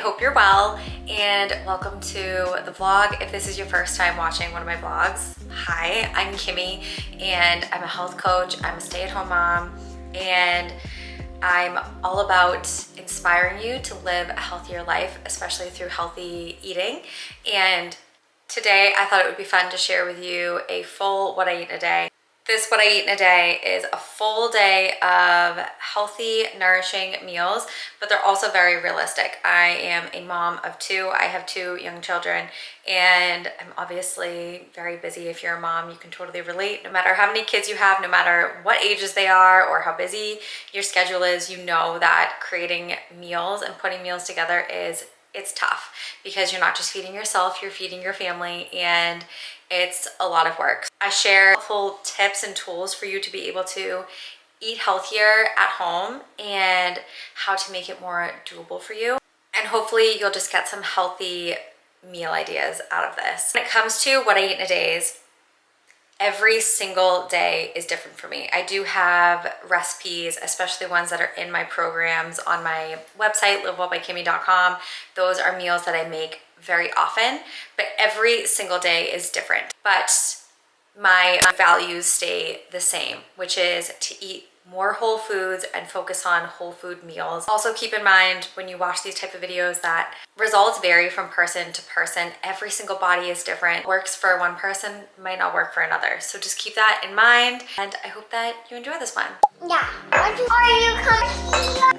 hope you're well and welcome to the vlog. If this is your first time watching one of my vlogs, hi, I'm Kimmy and I'm a health coach. I'm a stay-at-home mom and I'm all about inspiring you to live a healthier life, especially through healthy eating. And today I thought it would be fun to share with you a full what I eat in a day. This what I eat in a day is a full day of healthy, nourishing meals, but they're also very realistic. I am a mom of two. I have two young children and I'm obviously very busy. If you're a mom, you can totally relate. No matter how many kids you have, no matter what ages they are or how busy your schedule is, you know that creating meals and putting meals together it's tough because you're not just feeding yourself, you're feeding your family, and it's a lot of work. I share helpful tips and tools for you to be able to eat healthier at home and how to make it more doable for you. And hopefully you'll just get some healthy meal ideas out of this. When it comes to what I eat in a day, every single day is different for me. I do have recipes, especially ones that are in my programs on my website, livewellbykimmy.com. Those are meals that I make very often, but every single day is different. But my values stay the same, which is to eat more whole foods and focus on whole food meals. Also keep in mind when you watch these type of videos that results vary from person to person. Every single body is different. What works for one person might not work for another. So just keep that in mind and I hope that you enjoy this one. Yeah. Are you coming here?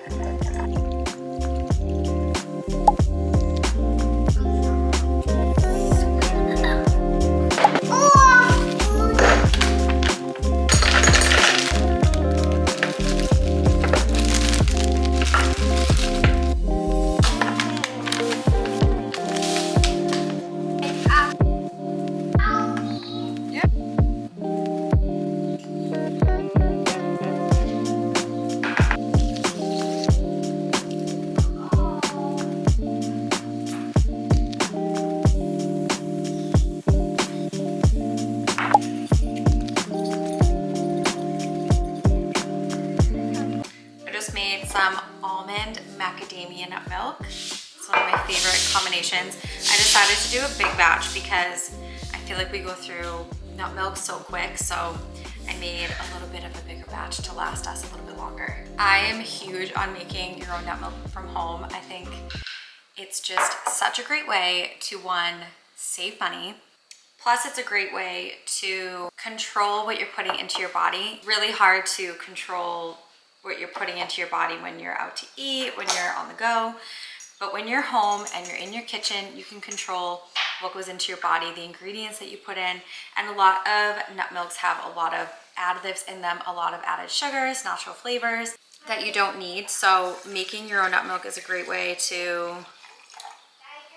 Some almond macadamia nut milk. It's one of my favorite combinations. I decided to do a big batch because I feel like we go through nut milk so quick, so I made a little bit of a bigger batch to last us a little bit longer. I am huge on making your own nut milk from home. I think it's just such a great way to, one, save money. Plus, it's a great way to control what you're putting into your body. Really hard to control what you're putting into your body when you're out to eat, when you're on the go. But when you're home and you're in your kitchen, you can control what goes into your body, the ingredients that you put in. And a lot of nut milks have a lot of additives in them, a lot of added sugars, natural flavors that you don't need. So making your own nut milk is a great way to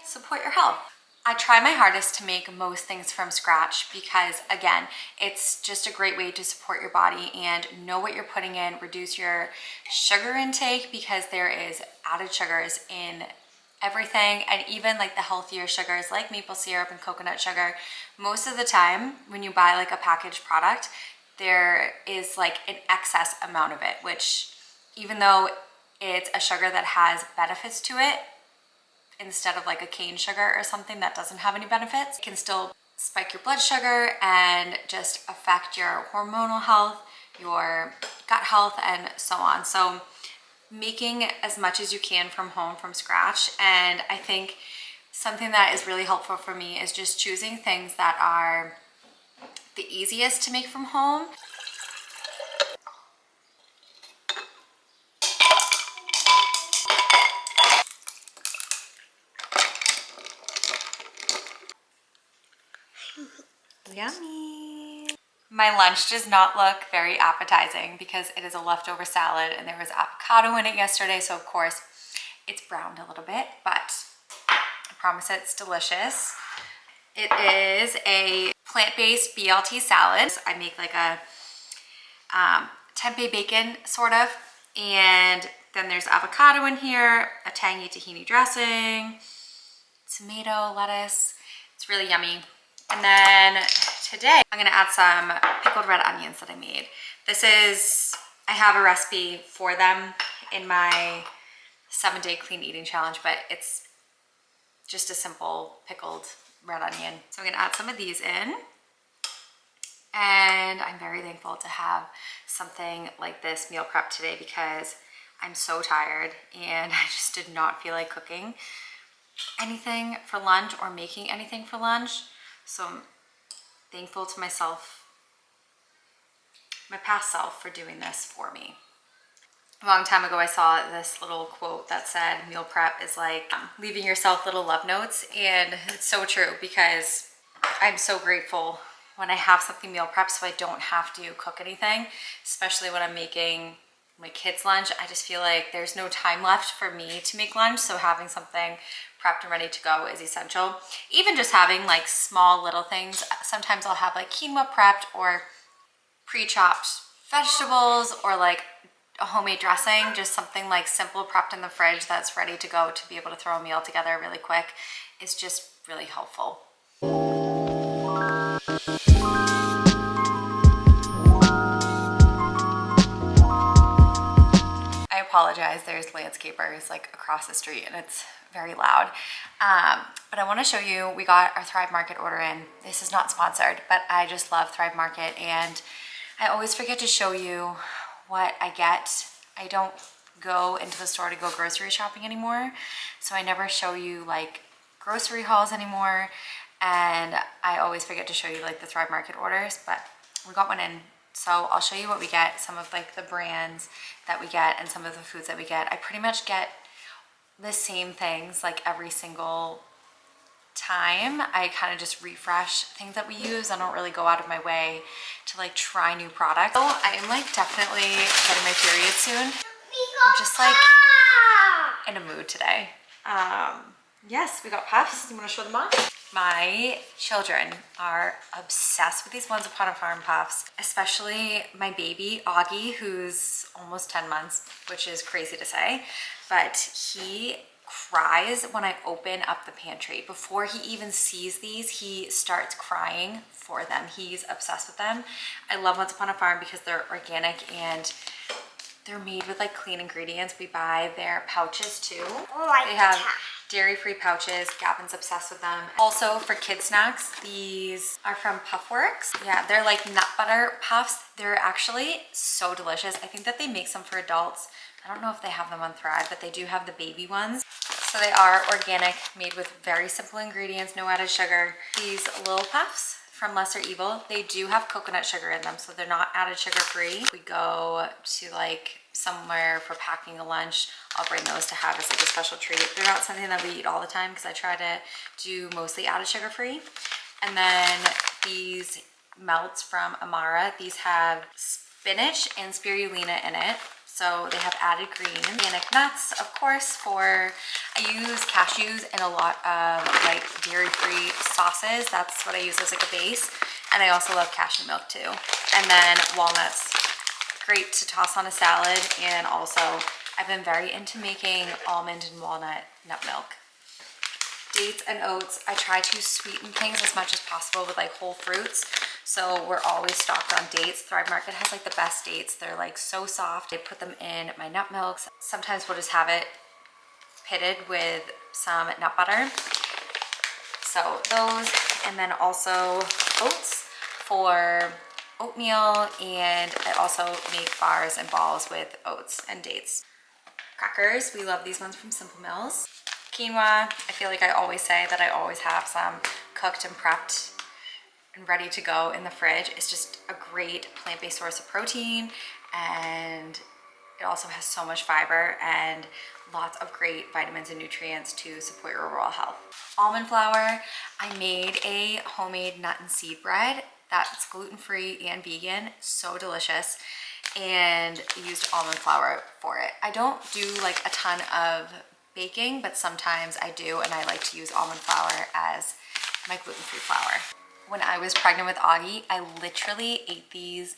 support your health. I try my hardest to make most things from scratch because, again, it's just a great way to support your body and know what you're putting in, reduce your sugar intake because there is added sugars in everything, and even like the healthier sugars like maple syrup and coconut sugar. Most of the time when you buy like a packaged product, there is like an excess amount of it, which even though it's a sugar that has benefits to it, instead of like a cane sugar or something that doesn't have any benefits, it can still spike your blood sugar and just affect your hormonal health, your gut health, and so on. So making as much as you can from home from scratch. And I think something that is really helpful for me is just choosing things that are the easiest to make from home. Yummy. My lunch does not look very appetizing because it is a leftover salad and there was avocado in it yesterday, so of course it's browned a little bit, but I promise it's delicious. It is a plant-based BLT salad. I make like a tempeh bacon sort of, and then there's avocado in here, a tangy tahini dressing, tomato, lettuce. It's really yummy. And then today I'm gonna add some pickled red onions that I made. I have a recipe for them in my 7-day clean eating challenge, but it's just a simple pickled red onion. So I'm gonna add some of these in. And I'm very thankful to have something like this meal prep today because I'm so tired and I just did not feel like cooking anything for lunch or making anything for lunch. So I'm thankful to myself, my past self, for doing this for me. A long time ago, I saw this little quote that said meal prep is like leaving yourself little love notes. And it's so true because I'm so grateful when I have something meal prep so I don't have to cook anything, especially when I'm making my kids' lunch. I just feel like there's no time left for me to make lunch, so having something prepped and ready to go is essential. Even just having like small little things. Sometimes I'll have like quinoa prepped or pre-chopped vegetables or like a homemade dressing, just something like simple prepped in the fridge that's ready to go to be able to throw a meal together really quick. It's just really helpful. I apologize, there's landscapers like across the street and it's very loud. But I want to show you, we got our Thrive Market order in. This is not sponsored, but I just love Thrive Market and I always forget to show you what I get. I don't go into the store to go grocery shopping anymore, so I never show you like grocery hauls anymore, and I always forget to show you like the Thrive Market orders, but we got one in. So I'll show you what we get, some of like the brands that we get and some of the foods that we get. I pretty much get the same things like every single time. I kind of just refresh things that we use. I don't really go out of my way to like try new products. So I am like definitely getting my period soon. I'm just like in a mood today. Yes, we got puffs. You want to show them off? My children are obsessed with these Once Upon a Farm puffs, especially my baby, Augie, who's almost 10 months, which is crazy to say, but he cries when I open up the pantry. Before he even sees these, he starts crying for them. He's obsessed with them. I love Once Upon a Farm because they're organic and they're made with like clean ingredients. We buy their pouches too. They have dairy-free pouches. Gavin's obsessed with them. Also for kid snacks, these are from Puffworks. Yeah, they're like nut butter puffs. They're actually so delicious. I think that they make some for adults. I don't know if they have them on Thrive, but they do have the baby ones. So they are organic, made with very simple ingredients, no added sugar. These little puffs from Lesser Evil, they do have coconut sugar in them, so they're not added sugar free. If we go to like somewhere for packing a lunch, I'll bring those to have as like a special treat. They're not something that we eat all the time because I try to do mostly added sugar free. And then these melts from Amara, these have spinach and spirulina in it. So they have added greens, organic nuts, of course, I use cashews in a lot of like dairy-free sauces. That's what I use as like a base. And I also love cashew milk too. And then walnuts, great to toss on a salad. And also I've been very into making almond and walnut nut milk. Dates and oats, I try to sweeten things as much as possible with like whole fruits. So we're always stocked on dates. Thrive Market has like the best dates. They're like so soft. I put them in my nut milks. Sometimes we'll just have it pitted with some nut butter. So those, and then also oats for oatmeal, and I also make bars and balls with oats and dates. Crackers, we love these ones from Simple Mills. Quinoa, I feel like I always say that I always have some cooked and prepped and ready to go in the fridge. It's just a great plant-based source of protein, and it also has so much fiber and lots of great vitamins and nutrients to support your overall health. Almond flour, I made a homemade nut and seed bread that's gluten-free and vegan, so delicious, and used almond flour for it. I don't do like a ton of baking, but sometimes I do, and I like to use almond flour as my gluten-free flour. When I was pregnant with Augie, I literally ate these,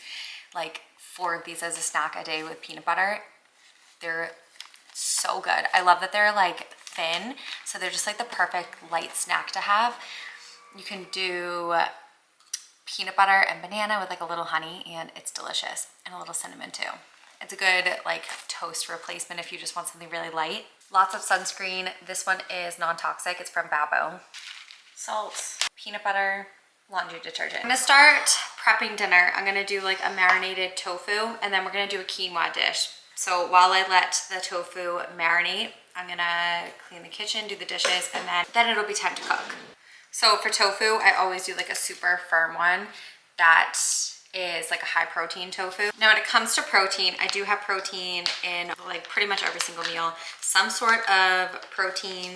like 4 of these as a snack a day with peanut butter. They're so good. I love that they're like thin, so they're just like the perfect light snack to have. You can do peanut butter and banana with like a little honey, and it's delicious, and a little cinnamon too. It's a good like toast replacement if you just want something really light. Lots of sunscreen. This one is non-toxic. It's from Babo. Salt, peanut butter, laundry detergent. I'm gonna start prepping dinner. I'm gonna do like a marinated tofu, and then we're gonna do a quinoa dish. So while I let the tofu marinate, I'm gonna clean the kitchen, do the dishes, and then it'll be time to cook. So for tofu, I always do like a super firm one that is like a high protein tofu. Now when it comes to protein, I do have protein in like pretty much every single meal. Some sort of protein.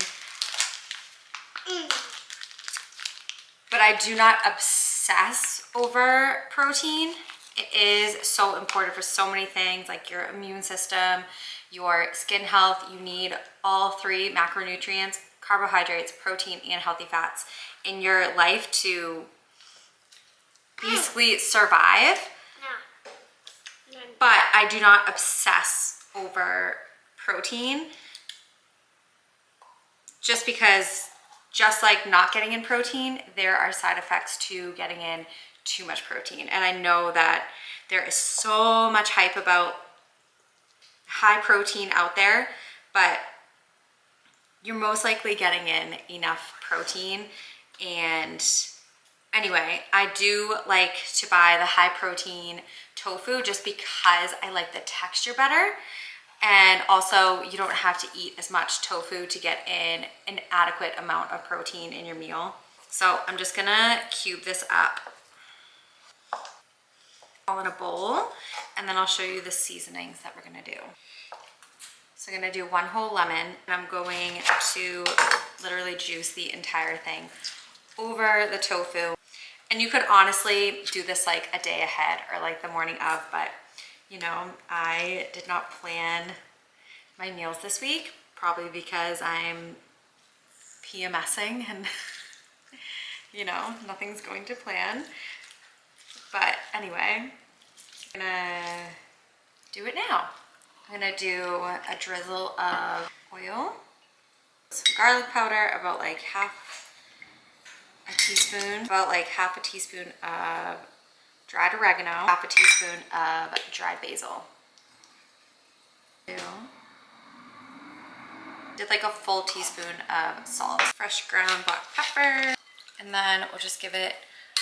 But I do not obsess over protein. It is so important for so many things, like your immune system, your skin health. You need all three macronutrients, carbohydrates, protein, and healthy fats in your life to basically survive. But I do not obsess over protein, just because just like not getting in protein, there are side effects to getting in too much protein. And I know that there is so much hype about high protein out there, but you're most likely getting in enough protein. And anyway, I do like to buy the high protein tofu just because I like the texture better. And also you don't have to eat as much tofu to get in an adequate amount of protein in your meal. So I'm just gonna cube this up all in a bowl, and then I'll show you the seasonings that we're gonna do. So I'm gonna do 1 whole lemon, and I'm going to literally juice the entire thing over the tofu. And you could honestly do this like a day ahead or like the morning of, but you know, I did not plan my meals this week, probably because I'm PMSing and you know, nothing's going to plan. But anyway, I'm gonna do it now. I'm gonna do a drizzle of oil, some garlic powder, about like half a teaspoon, of dried oregano, half a teaspoon of dried basil. Did like a full teaspoon of salt, fresh ground black pepper, and then we'll just give it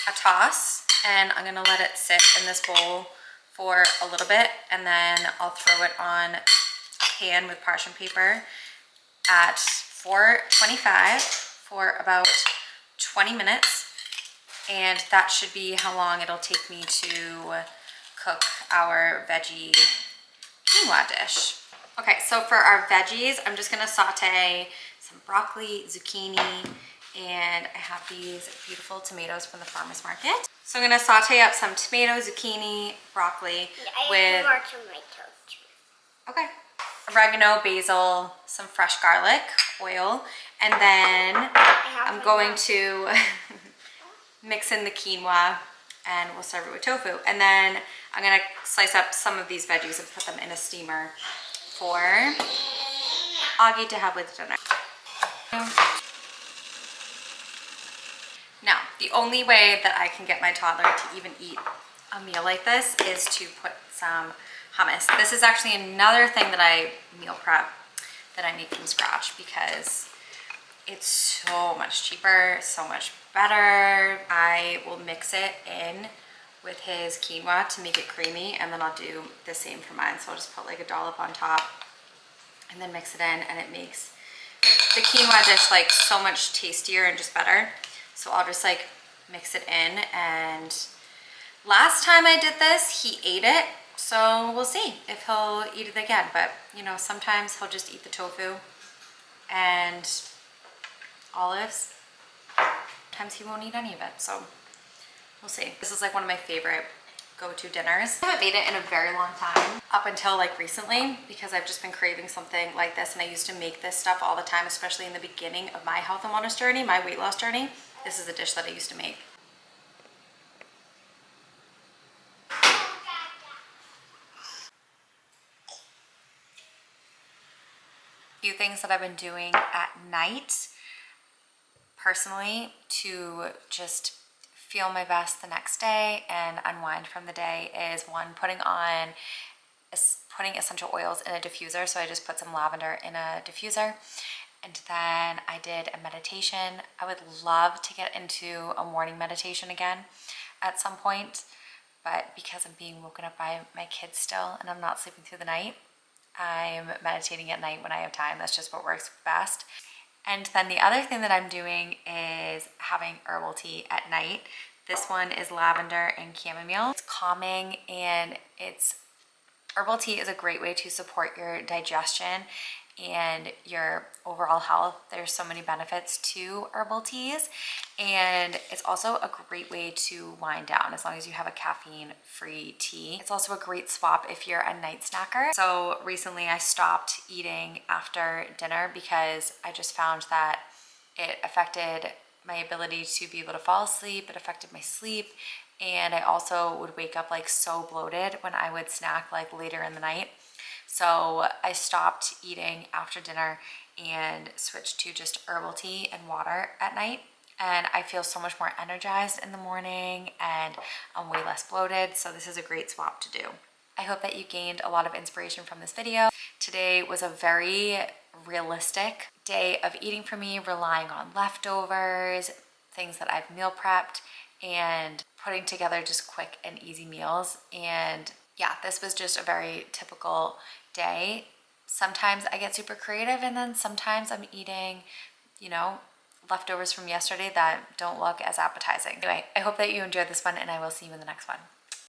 a toss. And I'm gonna let it sit in this bowl for a little bit, and then I'll throw it on a pan with parchment paper at 425 for about 20 minutes. And that should be how long it'll take me to cook our veggie quinoa dish. Okay, so for our veggies, I'm just gonna saute some broccoli, zucchini, and I have these beautiful tomatoes from the farmer's market. So I'm gonna saute up some tomato, zucchini, broccoli with more tomatoes too. Okay. Oregano, basil, some fresh garlic, oil, and then I'm going to mix in the quinoa and we'll serve it with tofu. And then I'm gonna slice up some of these veggies and put them in a steamer for Augie to have with dinner. Now, the only way that I can get my toddler to even eat a meal like this is to put some hummus. This is actually another thing that I meal prep, that I make from scratch, because it's so much cheaper, so much better. I will mix it in with his quinoa to make it creamy, and then I'll do the same for mine. So I'll just put like a dollop on top and then mix it in, and it makes the quinoa dish like so much tastier and just better. So I'll just like mix it in, and last time I did this, he ate it. So we'll see if he'll eat it again. But you know, sometimes he'll just eat the tofu and olives. Sometimes he won't eat any of it. So we'll see. This is like one of my favorite go-to dinners. I haven't made it in a very long time, up until like recently, because I've just been craving something like this, and I used to make this stuff all the time, especially in the beginning of my health and wellness journey, my weight loss journey. This is a dish that I used to make. A few things that I've been doing at night personally to just feel my best the next day and unwind from the day is, one, putting putting essential oils in a diffuser. So I just put some lavender in a diffuser. And then I did a meditation. I would love to get into a morning meditation again at some point, but because I'm being woken up by my kids still and I'm not sleeping through the night, I'm meditating at night when I have time. That's just what works best. And then the other thing that I'm doing is having herbal tea at night. This one is lavender and chamomile. It's calming, and herbal tea is a great way to support your digestion and your overall health. There's so many benefits to herbal teas, and it's also a great way to wind down as long as you have a caffeine-free tea. It's also a great swap if you're a night snacker. So recently I stopped eating after dinner because I just found that it affected my ability to be able to fall asleep. It affected my sleep, and I also would wake up like so bloated when I would snack like later in the night. So I stopped eating after dinner and switched to just herbal tea and water at night. And I feel so much more energized in the morning, and I'm way less bloated. So this is a great swap to do. I hope that you gained a lot of inspiration from this video. Today was a very realistic day of eating for me, relying on leftovers, things that I've meal prepped, and putting together just quick and easy meals. And yeah, this was just a very typical day. Sometimes I get super creative, and then sometimes I'm eating, leftovers from yesterday that don't look as appetizing. Anyway, I hope that you enjoyed this one, and I will see you in the next one.